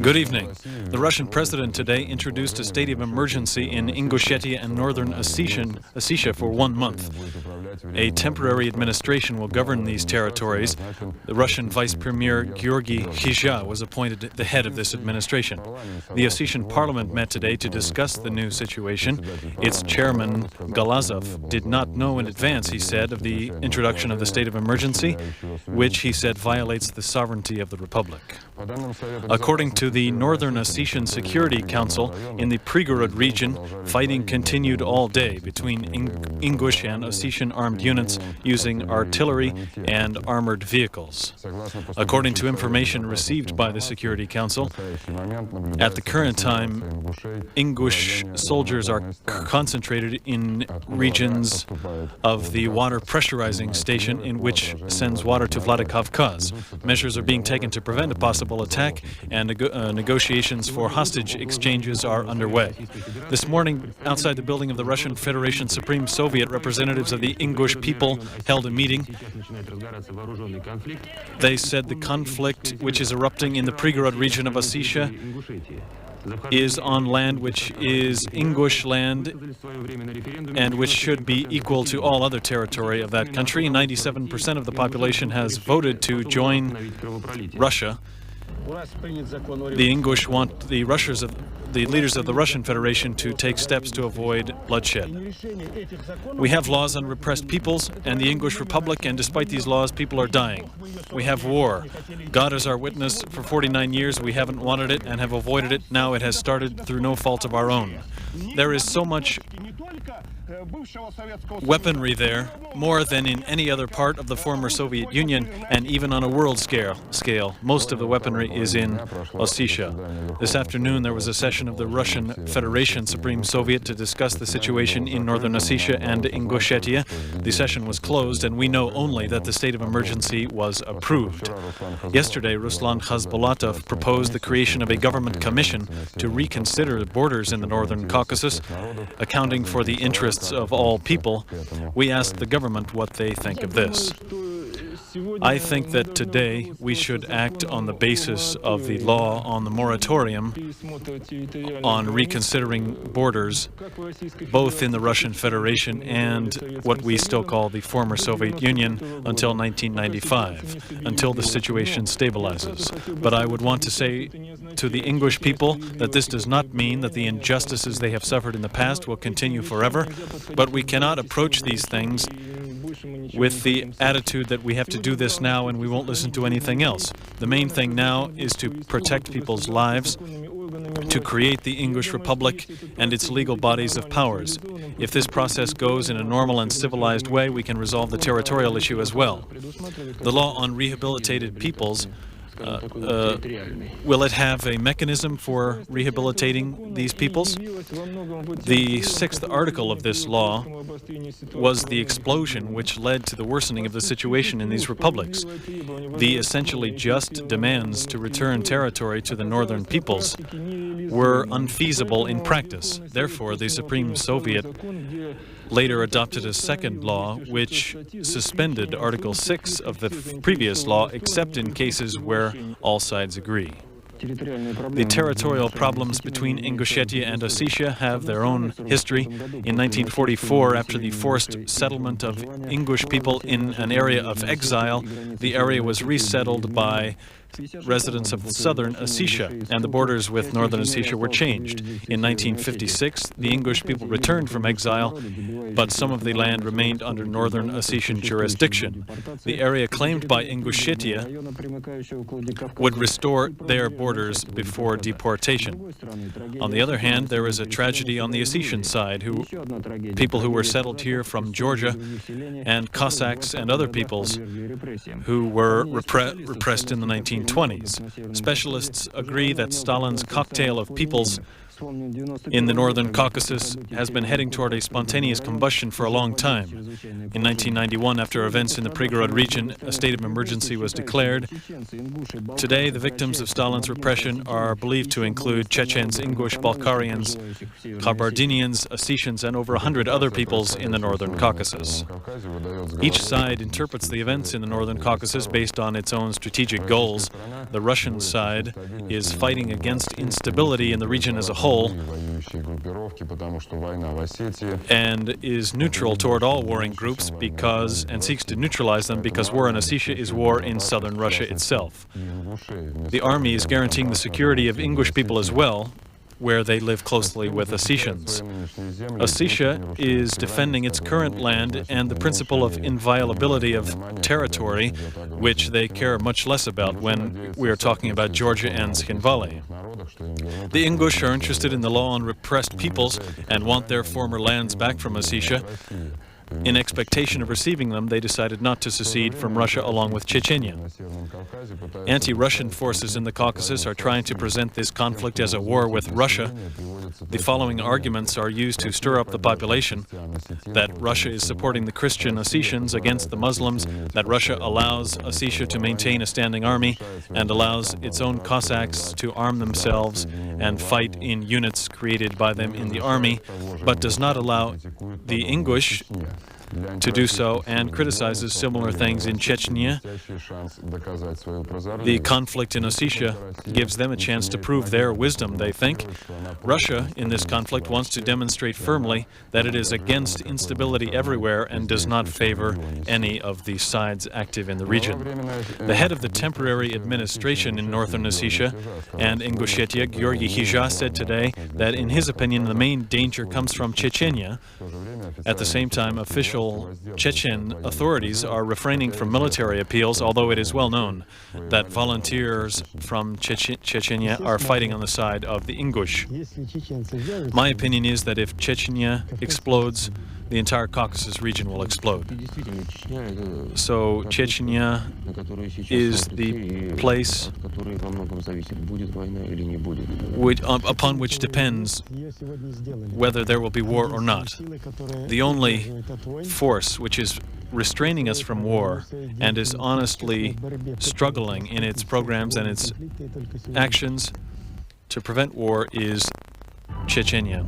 Good evening. The Russian president today introduced a state of emergency in Ingushetia and northern Ossetia for 1 month. A temporary administration will govern these territories. The Russian Vice Premier Gеоргий Хижа was appointed the head of this administration. The Ossetian parliament met today to discuss the new situation. Its chairman, Galazov, did not know in advance, he said, of the introduction of the state of emergency, which he said violates the sovereignty of the republic. According to the Northern Ossetian Security Council, in the Prigorod region, fighting continued all day between Ingush and Ossetian armed units using artillery and armored vehicles. According to information received by the Security Council, at the current time, Ingush soldiers are concentrated in regions of the water pressurizing station in which sends water to Vladikavkaz. Measures are being taken to prevent a possible attack, and negotiations for hostage exchanges are underway. This morning, outside the building of the Russian Federation Supreme Soviet, representatives of the Ingush people held a meeting. They said the conflict which is erupting in the Prigorod region of Ossetia is on land which is Ingush land and which should be equal to all other territory of that country. 97% of the population has voted to join Russia. The Ingush want the leaders of the Russian Federation to take steps to avoid bloodshed. We have laws on repressed peoples and the Ingush Republic, and despite these laws, people are dying. We have war. God is our witness. For 49 years, we haven't wanted it and have avoided it. Now it has started through no fault of our own. There is so much weaponry there, more than in any other part of the former Soviet Union, and even on a world scale. Most of the weaponry is in Ossetia. This afternoon there was a session of the Russian Federation Supreme Soviet to discuss the situation in northern Ossetia and Ingushetia. The session was closed, and we know only that the state of emergency was approved. Yesterday, Ruslan Khasbolatov proposed the creation of a government commission to reconsider the borders in the Northern Caucasus, accounting for the interests of all people. We asked the government what they think of this. I think that today we should act on the basis of the law on the moratorium on reconsidering borders, both in the Russian Federation and what we still call the former Soviet Union, until 1995, until the situation stabilizes. But I would want to say to the English people that this does not mean that the injustices they have suffered in the past will continue forever, but we cannot approach these things with the attitude that we have to do this now and we won't listen to anything else. The main thing now is to protect people's lives, to create the English Republic and its legal bodies of powers. If this process goes in a normal and civilized way, we can resolve the territorial issue as well. The law on rehabilitated peoples, will it have a mechanism for rehabilitating these peoples? The 6th article of this law was the explosion which led to the worsening of the situation in these republics. The essentially just demands to return territory to the northern peoples were unfeasible in practice. Therefore, the Supreme Soviet later adopted a second law which suspended Article 6 of the previous law, except in cases where all sides agree. The territorial problems between Ingushetia and Ossetia have their own history. In 1944, after the forced settlement of Ingush people in an area of exile, the area was resettled by residents of southern Ossetia, and the borders with northern Ossetia were changed. In 1956, the Ingush people returned from exile, but some of the land remained under northern Ossetian jurisdiction. The area claimed by Ingushetia would restore their borders before deportation. On the other hand, there is a tragedy on the Ossetian side, people who were settled here from Georgia, and Cossacks and other peoples who were repressed in the 1920s. Specialists agree that Stalin's cocktail of peoples in the Northern Caucasus has been heading toward a spontaneous combustion for a long time. In 1991, after events in the Prigorod region, a state of emergency was declared. Today, the victims of Stalin's repression are believed to include Chechens, Ingush, Balkarians, Kabardinians, Ossetians, and over 100 other peoples in the Northern Caucasus. Each side interprets the events in the Northern Caucasus based on its own strategic goals. The Russian side is fighting against instability in the region as a whole and is neutral toward all warring groups and seeks to neutralize them because war in Ossetia is war in southern Russia itself. The army is guaranteeing the security of Ingush people as well, where they live closely with Ossetians. Ossetia is defending its current land and the principle of inviolability of territory, which they care much less about when we are talking about Georgia and Tskhinvali. The Ingush are interested in the law on repressed peoples and want their former lands back from Ossetia. In expectation of receiving them, they decided not to secede from Russia along with Chechnya. Anti-Russian forces in the Caucasus are trying to present this conflict as a war with Russia. The following arguments are used to stir up the population: that Russia is supporting the Christian Ossetians against the Muslims, that Russia allows Ossetia to maintain a standing army and allows its own Cossacks to arm themselves and fight in units created by them in the army, but does not allow the Ingush to do so, and criticizes similar things in Chechnya. The conflict in Ossetia gives them a chance to prove their wisdom, they think. Russia, in this conflict, wants to demonstrate firmly that it is against instability everywhere and does not favor any of the sides active in the region. The head of the temporary administration in northern Ossetia and Ingushetia, Gеоргий Хижа, said today that, in his opinion, the main danger comes from Chechnya. At the same time, official Chechen authorities are refraining from military appeals, although it is well known that volunteers from Chechnya are fighting on the side of the Ingush. My opinion is that if Chechnya explodes, the entire Caucasus region will explode. So Chechnya is the place upon which depends whether there will be war or not. The only force which is restraining us from war and is honestly struggling in its programs and its actions to prevent war is Chechnya.